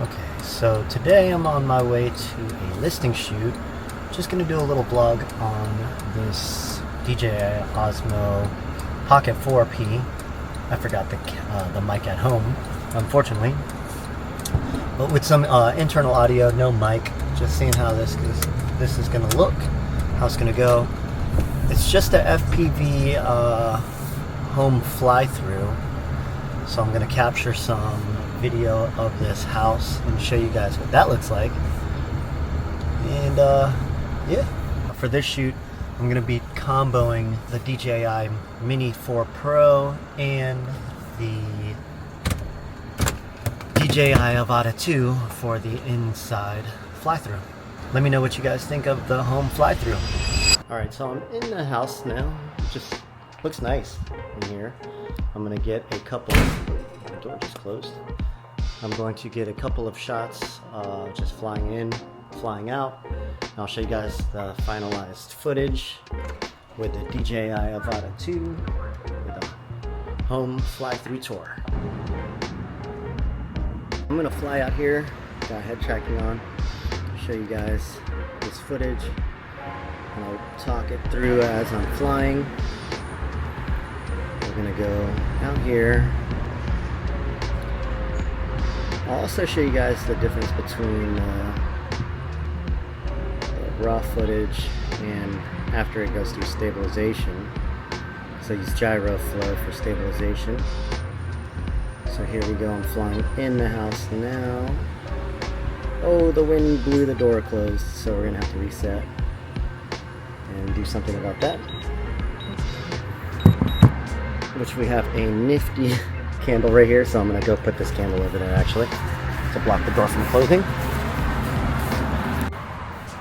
Okay, so today I'm on my way to a listing shoot. Just gonna do a little vlog on this DJI Osmo Pocket 4P. I forgot the mic at home, unfortunately. But with some internal audio, no mic. Just seeing how this is gonna look, how it's gonna go. It's just a FPV home fly-through. So I'm gonna capture some video of this house and show you guys what that looks like. And yeah, for this shoot I'm gonna be comboing the DJI Mini 4 Pro and the DJI Avata 2 for the inside fly-through. Let me know what you guys think of the home fly-through. Alright, so I'm in the house now. Just looks nice in here. I'm gonna get a couple, the door just closed. I'm going to get a couple of shots just flying in, flying out. And I'll show you guys the finalized footage with the DJI Avata 2 with a home fly-through tour. I'm gonna fly out here, got head tracking on, show you guys this footage, and I'll talk it through as I'm flying. We're gonna go out here. I'll also show you guys the difference between the raw footage and after it goes through stabilization. So I use gyro flow for stabilization. So here we go, I'm flying in the house now. Oh, the wind blew the door closed, so we're gonna have to reset and do something about that. Which we have a nifty candle right here, so I'm gonna go put this candle over there actually to block the door from closing.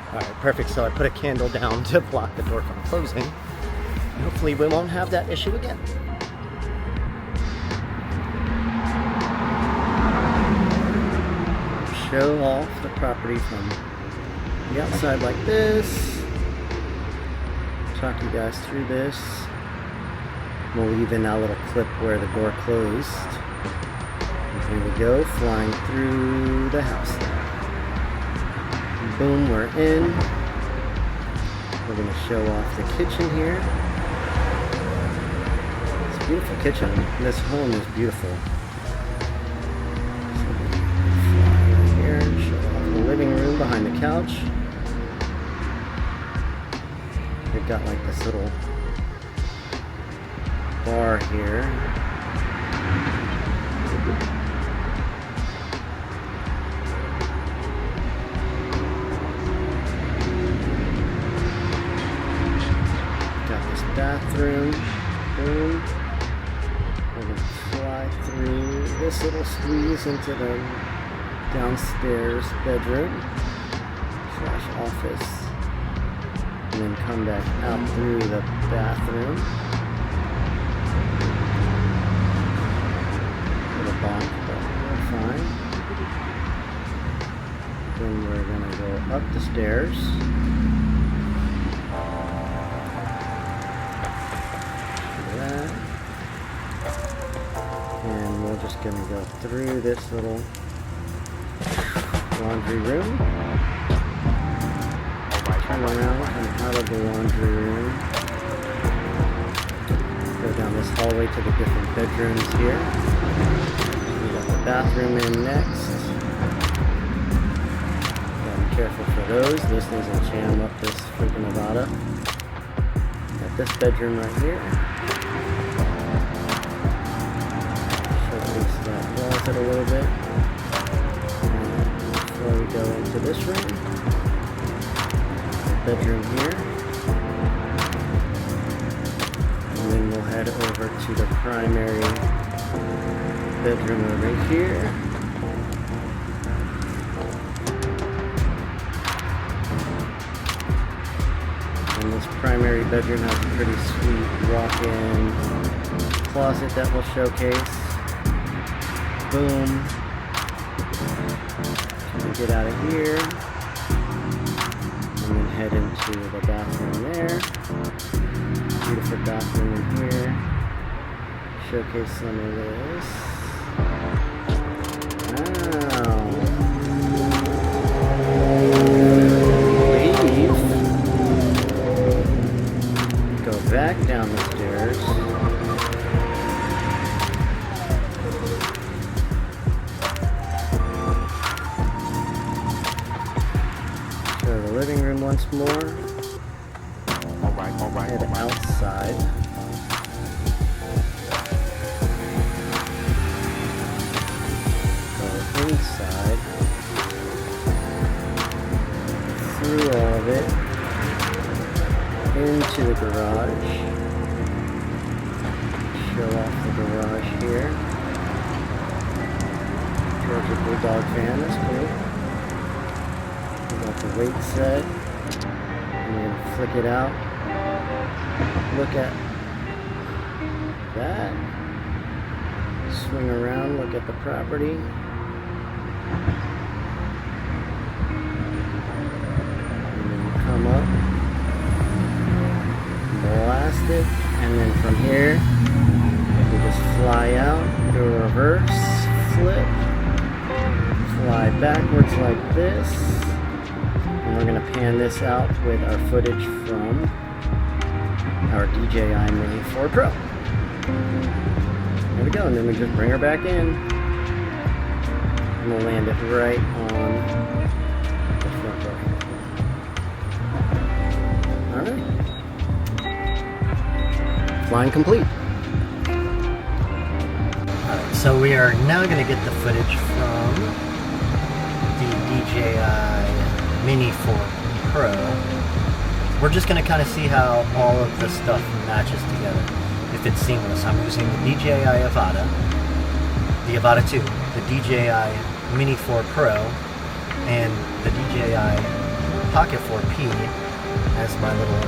Alright, perfect. So I put a candle down to block the door from closing. Hopefully we won't have that issue again. Show off the property from the outside like this. Talk you guys through this. We'll leave in that little clip where the door closed. And here we go, flying through the house now. Boom, we're in. We're going to show off the kitchen here. It's a beautiful kitchen. This home is beautiful. So we're going to fly right here and show off the living room behind the couch. They've got like this little bar here. Got this bathroom. Boom. We're going to fly through this little squeeze into the downstairs bedroom / office. And then come back out through the bathroom. But we're fine. Then we're going to go up the stairs. Do that. And we're just going to go through this little laundry room. Turn around and out of the laundry room. Go down this hallway to the different bedrooms here. We got the bathroom in next. Gotta be careful for those. This doesn't jam up this freaking Avata. Got this bedroom right here. Showcase that closet a little bit. And before we go into this room, bedroom here. And then we'll head over to the primary bedroom over here. And this primary bedroom has a pretty sweet walk-in closet that we'll showcase. Boom. We'll get out of here. And then head into the bathroom there. Beautiful bathroom in here. Showcase some of this. Wow. living room once more. Head outside. Go inside. Through all of it. Into the garage. Show off the garage here. Georgia Bulldog fan, that's cool. We got the weight set. And then flick it out. Look at that. Swing around, look at the property. And then come up. Blast it. And then from here, we just fly out, do a reverse, flip, fly backwards like this. And we're going to pan this out with our footage from our DJI Mini 4 Pro. There we go, and then we just bring her back in. And we'll land it right on the front door. Alright. Flying complete. Alright, so we are now going to get the footage from the DJI Mini 4 Pro. We're just going to kind of see how all of the stuff matches together, if it's seamless. I'm using the DJI Avata, the Avata 2, the DJI Mini 4 Pro, and the DJI Pocket 4P as my little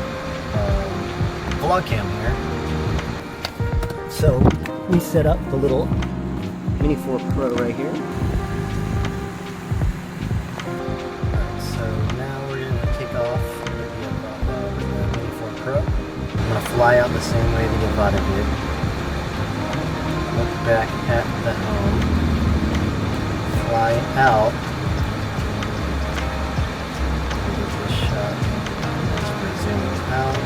vlog cam here. So we set up the little Mini 4 Pro right here. I'm going to fly out the same way the Avata did. Look back at the home. Fly out. Get this shot as we're zooming out.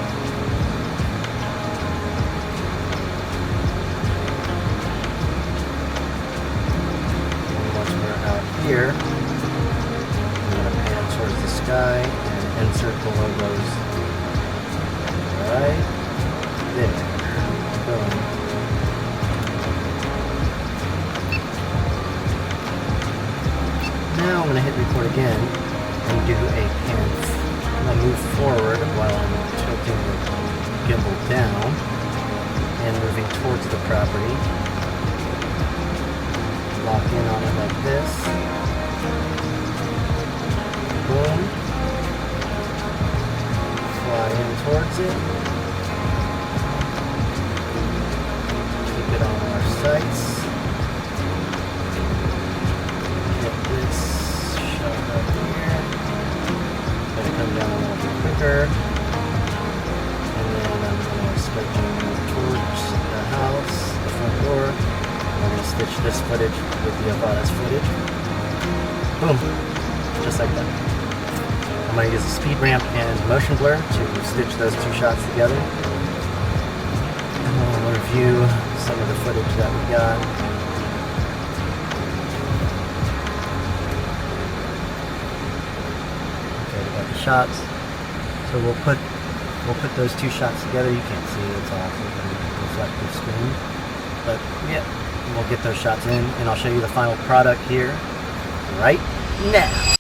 And once we're out here, I'm going to pan towards the sky and insert the logos right there. Boom. Now I'm going to hit record again and do a pan. I'll move forward while I'm tilting the gimbal down and moving towards the property. Lock in on it like this. Boom. Fly in towards it. Keep it on our sights. Get this shot up here. Gonna come down a little bit quicker. And then I'm gonna start moving towards the house, the front door. I'm gonna stitch this footage with the Avata's footage. Boom. Just like that. I'm going to use a speed ramp and motion blur to stitch those two shots together. And we'll review some of the footage that we got. Okay, we got the shots. So we'll put those two shots together. You can't see it, it's off of the reflective screen. But yeah, we'll get those shots in and I'll show you the final product here right now.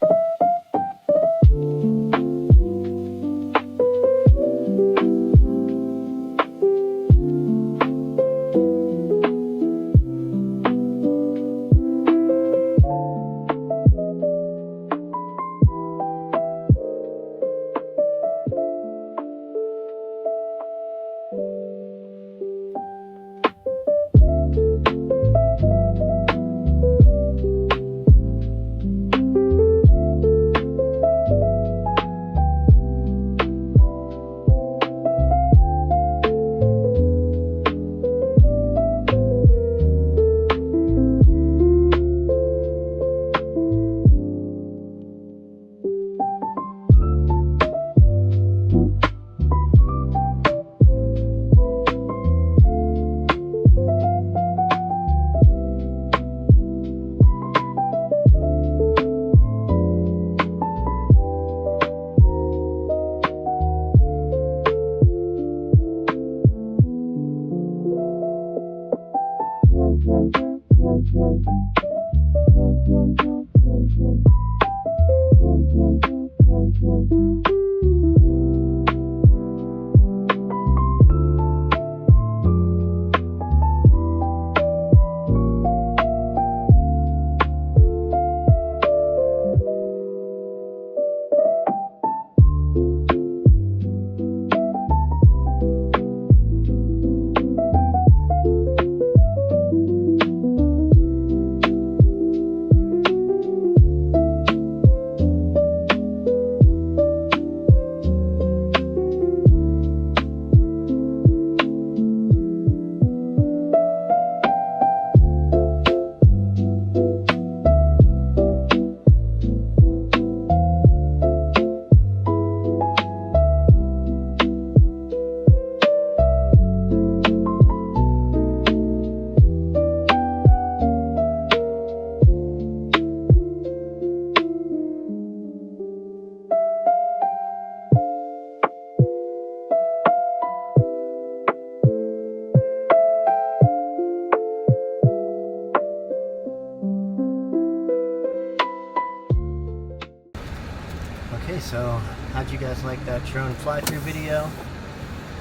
Okay, so how'd you guys like that drone fly-through video?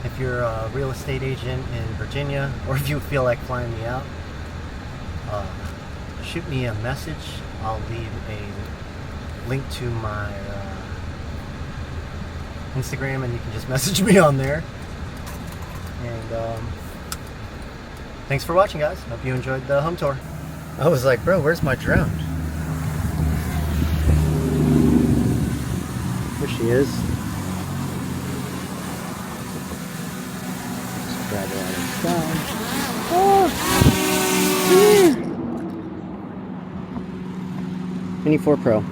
If you're a real estate agent in Virginia, or if you feel like flying me out, shoot me a message. I'll leave a link to my Instagram, and you can just message me on there. And thanks for watching, guys. Hope you enjoyed the home tour. I was like, bro, where's my drone? There she is. Just grab her out inside. Oh! Mini 4 Pro.